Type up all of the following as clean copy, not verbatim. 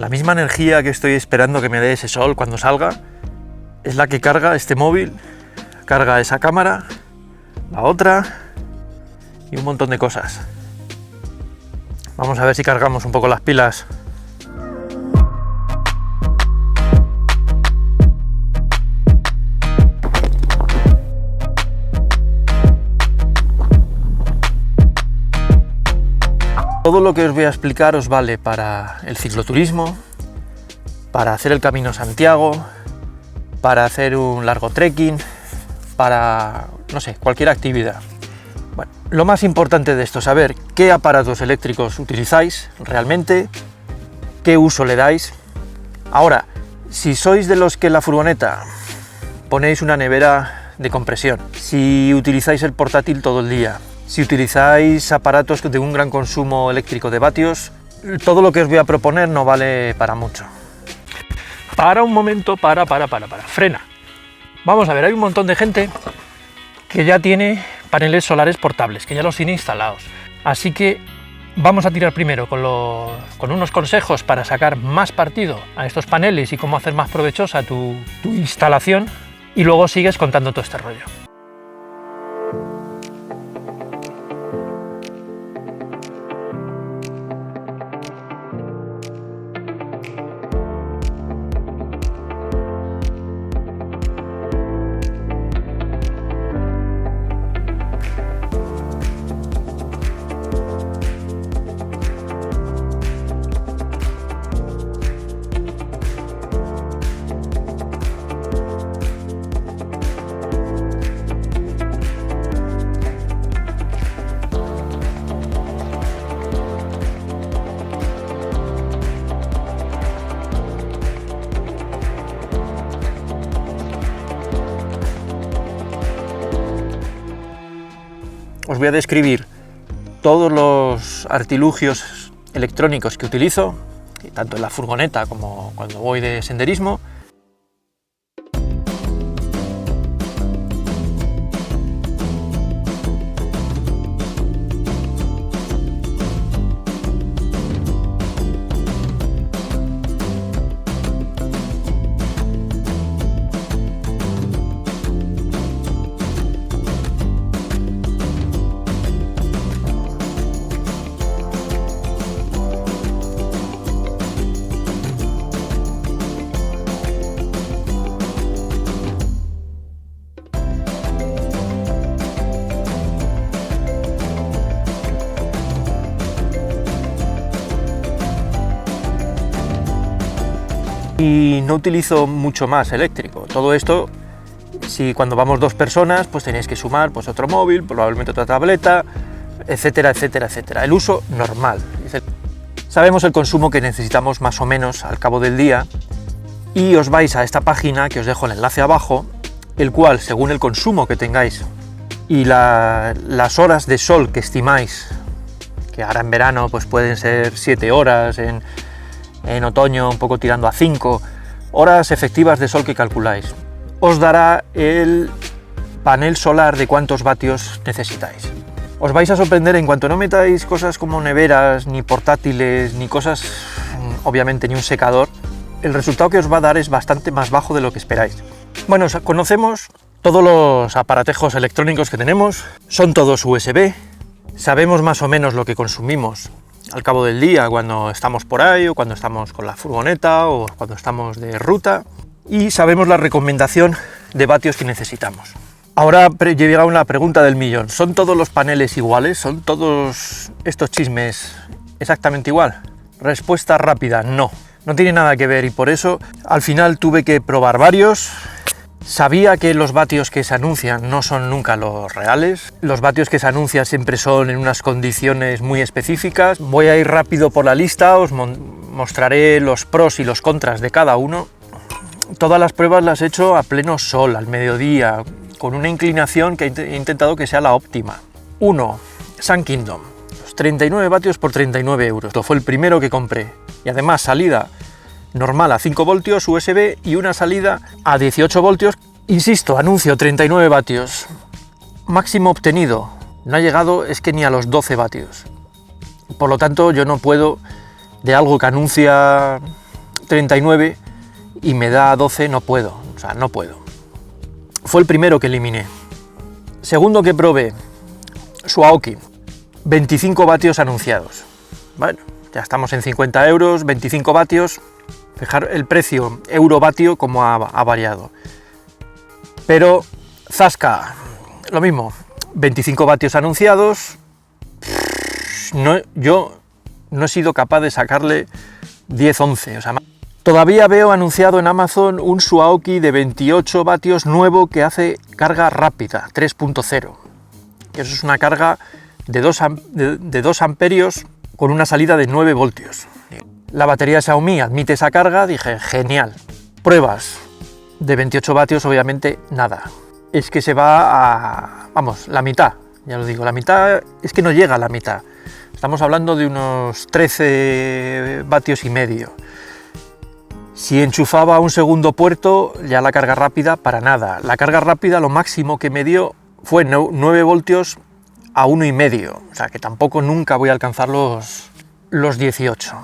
La misma energía que estoy esperando que me dé ese sol cuando salga es la que carga este móvil, carga esa cámara, la otra y un montón de cosas. Vamos a ver si cargamos un poco las pilas. Todo lo que os voy a explicar os vale para el cicloturismo, para hacer el Camino Santiago, para hacer un largo trekking, para, no sé, cualquier actividad. Bueno, lo más importante de esto es saber qué aparatos eléctricos utilizáis realmente, qué uso le dais. Ahora, si sois de los que en la furgoneta ponéis una nevera de compresión, si utilizáis el portátil todo el día, si utilizáis aparatos de un gran consumo eléctrico de vatios, todo lo que os voy a proponer no vale para mucho. Para un momento, frena. Vamos a ver, hay un montón de gente que ya tiene paneles solares portables, que ya los tiene instalados. Así que vamos a tirar primero con unos consejos para sacar más partido a estos paneles y cómo hacer más provechosa tu instalación, y luego sigues contando todo este rollo. Os voy a describir todos los artilugios electrónicos que utilizo, tanto en la furgoneta como cuando voy de senderismo. Y no utilizo mucho más eléctrico. Todo esto, si cuando vamos dos personas, pues tenéis que sumar pues otro móvil, probablemente otra tableta, etcétera, etcétera, etcétera. El uso normal. Sabemos el consumo que necesitamos más o menos al cabo del día, y os vais a esta página, que os dejo el enlace abajo, el cual, según el consumo que tengáis y las horas de sol que estimáis, que ahora en verano pues pueden ser 7 horas, en otoño un poco tirando a 5 horas efectivas de sol que calculáis, os dará el panel solar de cuántos vatios necesitáis. Os vais a sorprender en cuanto no metáis cosas como neveras, ni portátiles, ni cosas, obviamente ni un secador, el resultado que os va a dar es bastante más bajo de lo que esperáis. Bueno, conocemos todos los aparatejos electrónicos que tenemos, son todos USB, sabemos más o menos lo que consumimos al cabo del día cuando estamos por ahí, o cuando estamos con la furgoneta, o cuando estamos de ruta, y sabemos la recomendación de vatios que necesitamos. Ahora llega una pregunta del millón: ¿son todos los paneles iguales? ¿Son todos estos chismes exactamente igual? Respuesta rápida: no, no tiene nada que ver, y por eso al final tuve que probar varios. Sabía que los vatios que se anuncian no son nunca los reales. Los vatios que se anuncian siempre son en unas condiciones muy específicas. Voy a ir rápido por la lista, os mostraré los pros y los contras de cada uno. Todas las pruebas las he hecho a pleno sol, al mediodía, con una inclinación que he intentado que sea la óptima. 1. Sun Kingdom. 39 vatios por 39 euros. Esto fue el primero que compré. Y además salida normal a 5 voltios USB y una salida a 18 voltios. Insisto, anuncio 39 vatios. Máximo obtenido no ha llegado es que ni a los 12 vatios. Por lo tanto, yo no puedo de algo que anuncia 39 y me da 12, no puedo, o sea, no puedo. Fue el primero que eliminé. Segundo que probé, Suaoki, 25 vatios anunciados. Bueno, ya estamos en 50 euros, 25 vatios. Fijar el precio euro-vatio como ha variado. Pero Zasca, lo mismo, 25 vatios anunciados. Yo no he sido capaz de sacarle 10-11. O sea, todavía veo anunciado en Amazon un Suaoki de 28 vatios nuevo que hace carga rápida, 3.0. Eso es una carga de 2 amperios con una salida de 9 voltios. La batería de Xiaomi admite esa carga, dije, genial. Pruebas de 28 vatios, obviamente nada. Es que se va a, vamos, la mitad, ya lo digo, la mitad es que no llega a la mitad. Estamos hablando de unos 13 vatios y medio. Si enchufaba un segundo puerto, ya la carga rápida, para nada. La carga rápida, lo máximo que me dio fue 9 voltios a 1,5. O sea, que tampoco nunca voy a alcanzar los 18.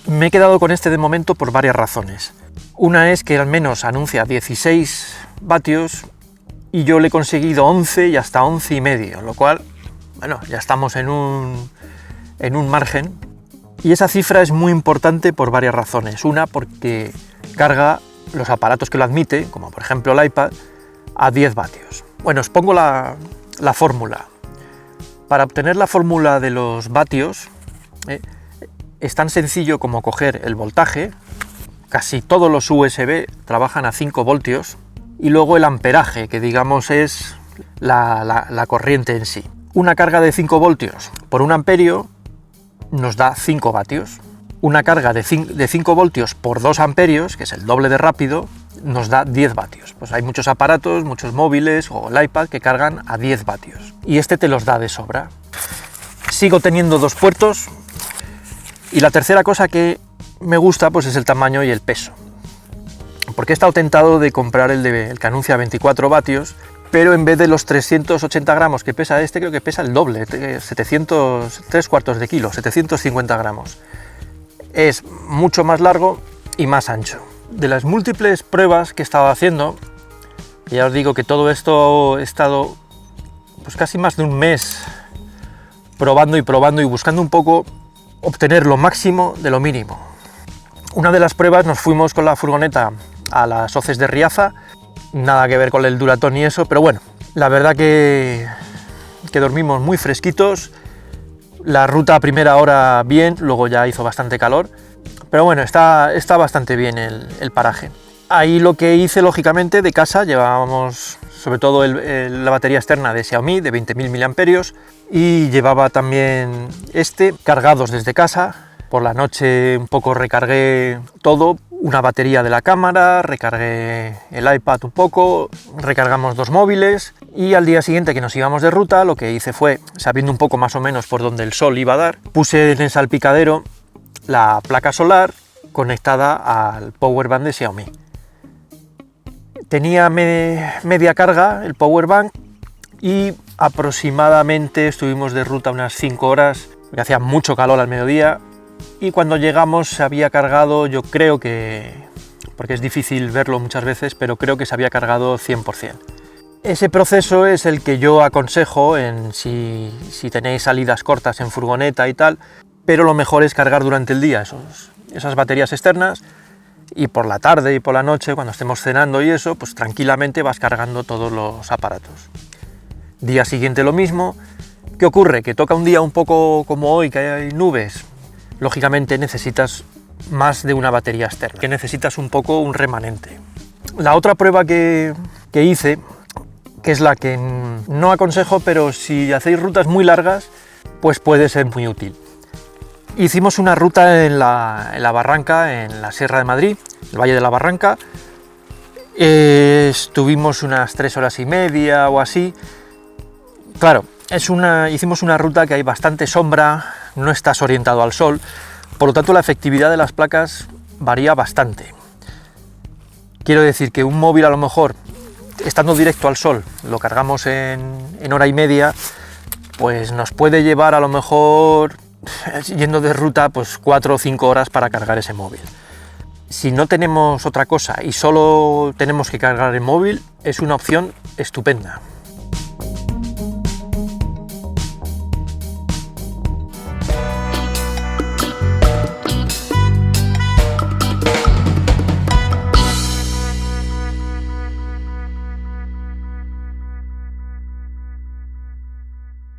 Me he quedado con este de momento por varias razones. Una es que al menos anuncia 16 vatios y yo le he conseguido 11 y hasta 11,5, lo cual, bueno, ya estamos en un margen. Y esa cifra es muy importante por varias razones. Una, porque carga los aparatos que lo admite, como por ejemplo el iPad, a 10 vatios. Bueno, os pongo la fórmula. Para obtener la fórmula de los vatios, es tan sencillo como coger el voltaje. Casi todos los USB trabajan a 5 voltios. Y luego el amperaje, que digamos es la corriente en sí. Una carga de 5 voltios por 1 amperio nos da 5 vatios. Una carga de 5 voltios por 2 amperios, que es el doble de rápido, nos da 10 vatios. Pues hay muchos aparatos, muchos móviles o el iPad que cargan a 10 vatios. Y este te los da de sobra. Sigo teniendo 2 puertos. Y la tercera cosa que me gusta pues es el tamaño y el peso. Porque he estado tentado de comprar el que anuncia 24 vatios, pero en vez de los 380 gramos que pesa este, creo que pesa el doble, 3 cuartos de kilo, 750 gramos. Es mucho más largo y más ancho. De las múltiples pruebas que he estado haciendo, ya os digo que todo esto he estado pues casi más de un mes probando y buscando un poco obtener lo máximo de lo mínimo. Una de las pruebas nos fuimos con la furgoneta a las hoces de Riaza, nada que ver con el Duratón y eso, pero bueno, la verdad que dormimos muy fresquitos, la ruta a primera hora bien, luego ya hizo bastante calor, pero bueno, está bastante bien el paraje. Ahí lo que hice, lógicamente, de casa, llevábamos sobre todo la batería externa de Xiaomi de 20.000 mAh y llevaba también cargados desde casa. Por la noche un poco recargué todo, una batería de la cámara, recargué el iPad un poco, recargamos 2 móviles y al día siguiente que nos íbamos de ruta lo que hice fue, sabiendo un poco más o menos por dónde el sol iba a dar, puse en el salpicadero la placa solar conectada al powerbank de Xiaomi. Tenía media carga el powerbank y aproximadamente estuvimos de ruta unas 5 horas, porque hacía mucho calor al mediodía. Y cuando llegamos se había cargado, yo creo que, porque es difícil verlo muchas veces, pero creo que se había cargado 100%. Ese proceso es el que yo aconsejo si tenéis salidas cortas en furgoneta y tal, pero lo mejor es cargar durante el día esas baterías externas y por la tarde y por la noche, cuando estemos cenando y eso, pues tranquilamente vas cargando todos los aparatos. Día siguiente lo mismo. ¿Qué ocurre? Que toca un día un poco como hoy, que hay nubes. Lógicamente necesitas más de una batería externa, que necesitas un poco un remanente. La otra prueba que hice, que es la que no aconsejo, pero si hacéis rutas muy largas, pues puede ser muy útil. Hicimos una ruta en la Barranca, en la Sierra de Madrid, el Valle de la Barranca. Estuvimos unas 3 horas y media o así. Claro, hicimos una ruta que hay bastante sombra, no estás orientado al sol, por lo tanto la efectividad de las placas varía bastante. Quiero decir que un móvil a lo mejor, estando directo al sol, lo cargamos en hora y media, pues nos puede llevar a lo mejor, yendo de ruta, pues 4 o 5 horas para cargar ese móvil. si no tenemos otra cosa y solo tenemos que cargar el móvil, es una opción estupenda.